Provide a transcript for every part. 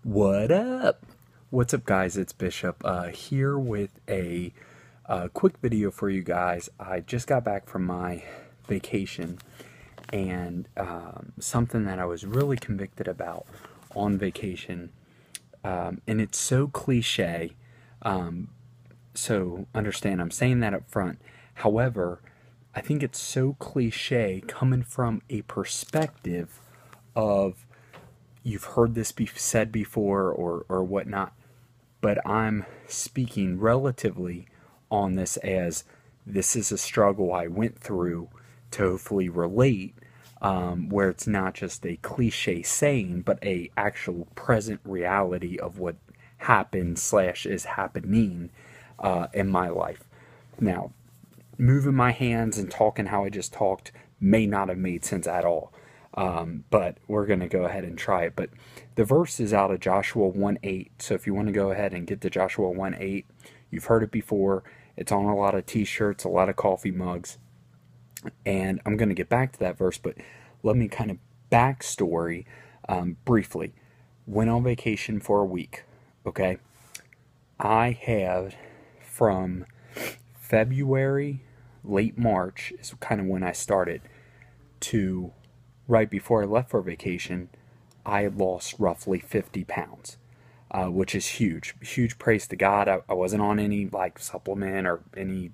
What up? What's up, guys? It's Bishop here with a quick video for you guys. I just got back from my vacation, and something that I was really convicted about on vacation, and it's so cliche, so understand I'm saying that up front. However, I think it's so cliche coming from a perspective of you've heard this be said before or whatnot, but I'm speaking relatively on this as this is a struggle I went through to hopefully relate, where it's not just a cliche saying, but a actual present reality of what happened slash is happening in my life. Now, moving my hands and talking how I just talked may not have made sense at all. But we're going to go ahead and try it. But the verse is out of Joshua 1:8. So if you want to go ahead and get to Joshua 1:8, you've heard it before. It's on a lot of t-shirts, a lot of coffee mugs. And I'm going to get back to that verse, but let me kind of backstory briefly. Went on vacation for a week, okay? I have from February, late March is kind of when I started, to right before I left for vacation, I had lost roughly 50 pounds, which is huge. Huge praise to God. I wasn't on any like supplement or any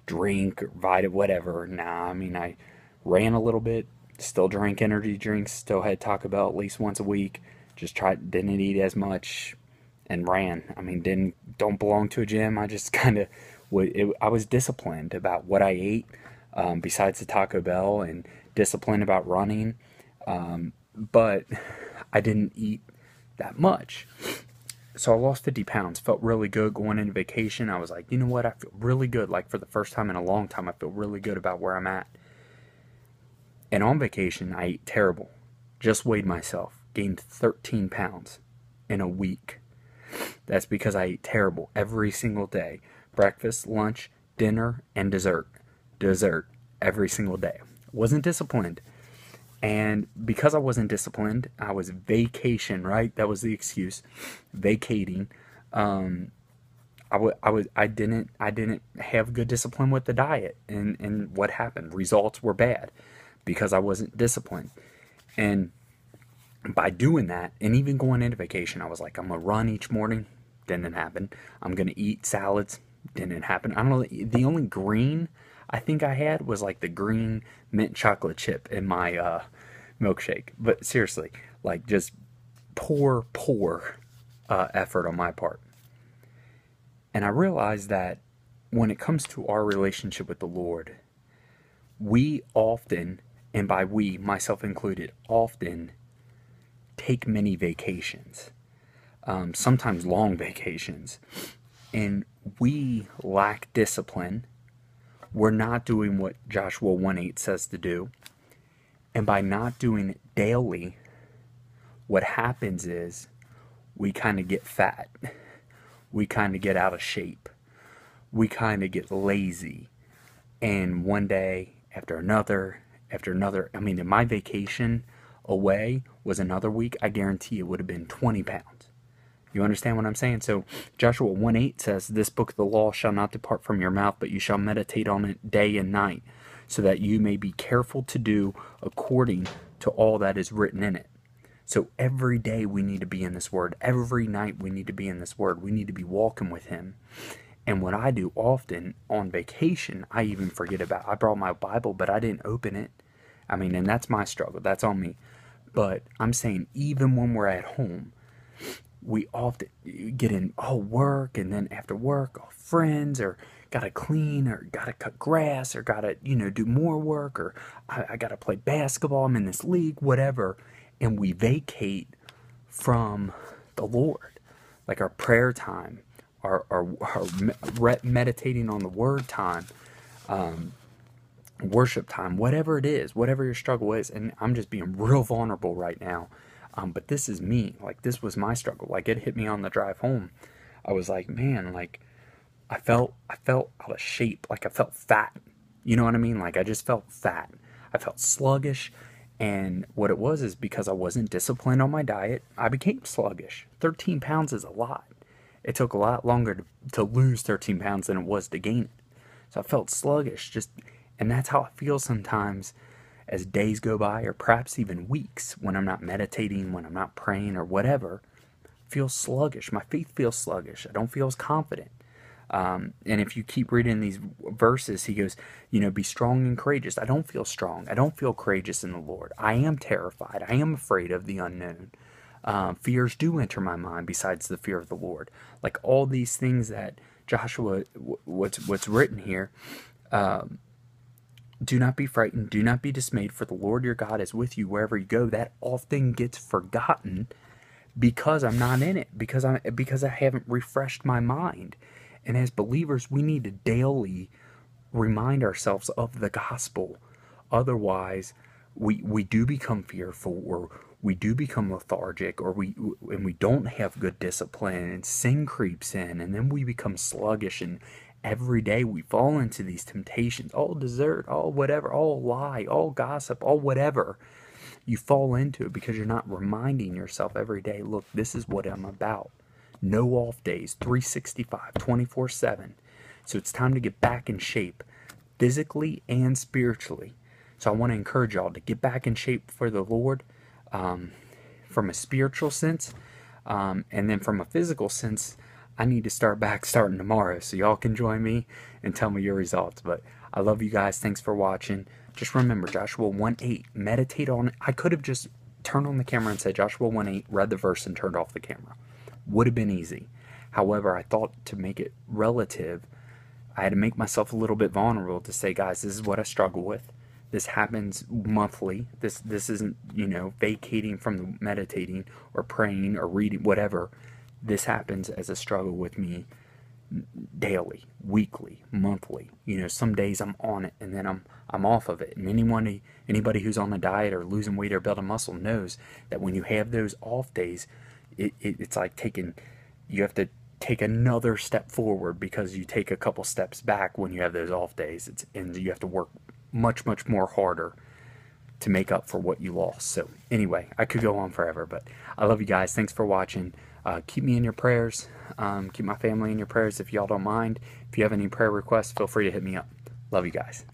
drink or Vita, whatever. Nah, I mean, I ran a little bit, still drank energy drinks, still had Taco Bell at least once a week, didn't eat as much, and ran. I mean, don't belong to a gym. I just kind of, I was disciplined about what I ate, besides the Taco Bell, and disciplined about running, but I didn't eat that much. So I lost 50 pounds, felt really good going into vacation. I was like, you know what, I feel really good. Like for the first time in a long time, I feel really good about where I'm at. And on vacation, I ate terrible. Just weighed myself, gained 13 pounds in a week. That's because I ate terrible every single day. Breakfast, lunch, dinner, and dessert. Dessert every single day. Wasn't disciplined. And because I wasn't disciplined, I was vacation, right? That was the excuse. Vacating. I didn't have good discipline with the diet, and what happened? Results were bad because I wasn't disciplined. And by doing that, and even going into vacation, I was like, I'm gonna run each morning. Didn't happen. I'm gonna eat salads. Didn't happen. I don't know. The only green I think I had was like the green mint chocolate chip in my milkshake. But seriously, like just poor effort on my part. And I realized that when it comes to our relationship with the Lord, we often, and by we, myself included, often take many vacations, sometimes long vacations, and we lack discipline. We're not doing what Joshua 1:8 says to do. And by not doing it daily, what happens is we kind of get fat. We kind of get out of shape. We kind of get lazy. And one day after another, I mean, in my vacation away was another week, I guarantee it would have been 20 pounds. You understand what I'm saying? So Joshua 1:8 says, "This book of the law shall not depart from your mouth, but you shall meditate on it day and night, so that you may be careful to do according to all that is written in it." So every day we need to be in this word. Every night we need to be in this word. We need to be walking with him. And what I do often on vacation, I even forget about. I brought my Bible, but I didn't open it. I mean, and that's my struggle. That's on me. But I'm saying even when we're at home, we often get in work, and then after work, friends, or gotta clean, or gotta cut grass, or gotta do more work, or I gotta play basketball, I'm in this league, whatever, and we vacate from the Lord, like our prayer time, our meditating on the word time, worship time, whatever it is, whatever your struggle is. And I'm just being real vulnerable right now. But this is me. Like, this was my struggle. Like, it hit me on the drive home. I was like, man, like, I felt out of shape. Like, I felt fat. You know what I mean? Like, I just felt fat. I felt sluggish. And what it was is because I wasn't disciplined on my diet, I became sluggish. 13 pounds is a lot. It took a lot longer to lose 13 pounds than it was to gain it. So I felt sluggish, and that's how I feel sometimes as days go by, or perhaps even weeks, when I'm not meditating, when I'm not praying, or whatever. I feel sluggish. My faith feels sluggish. I don't feel as confident. And if you keep reading these verses, he goes, be strong and courageous. I don't feel strong. I don't feel courageous in the Lord. I am terrified. I am afraid of the unknown. Fears do enter my mind besides the fear of the Lord. Like all these things that Joshua, what's written here, do not be frightened, do not be dismayed, for the Lord your God is with you wherever you go. That often gets forgotten because I'm not in it, because I haven't refreshed my mind. And as believers, we need to daily remind ourselves of the gospel. Otherwise, we do become fearful, or we do become lethargic, or we don't have good discipline, and sin creeps in, and then we become sluggish, and every day we fall into these temptations, all desert, all whatever, all lie, all gossip, all whatever. You fall into it because you're not reminding yourself every day, look, this is what I'm about. No off days, 365, 24/7. So it's time to get back in shape, physically and spiritually. So I want to encourage y'all to get back in shape for the Lord, from a spiritual sense, and then from a physical sense. I need to starting tomorrow, so y'all can join me and tell me your results. But I love you guys. Thanks for watching. Just remember, Joshua 1:8, meditate on it. I could have just turned on the camera and said Joshua 1:8, read the verse, and turned off the camera. Would have been easy. However, I thought to make it relative, I had to make myself a little bit vulnerable to say, guys, this is what I struggle with. This happens monthly. This isn't, vacating from the meditating or praying or reading, whatever. This happens as a struggle with me daily, weekly, monthly. Some days I'm on it and then I'm off of it. And anybody who's on a diet or losing weight or building muscle knows that when you have those off days, it's like you have to take another step forward because you take a couple steps back when you have those off days. And you have to work much, much more harder to make up for what you lost. So anyway, I could go on forever, but I love you guys. Thanks for watching. Keep me in your prayers. Keep my family in your prayers if y'all don't mind. If you have any prayer requests, feel free to hit me up. Love you guys.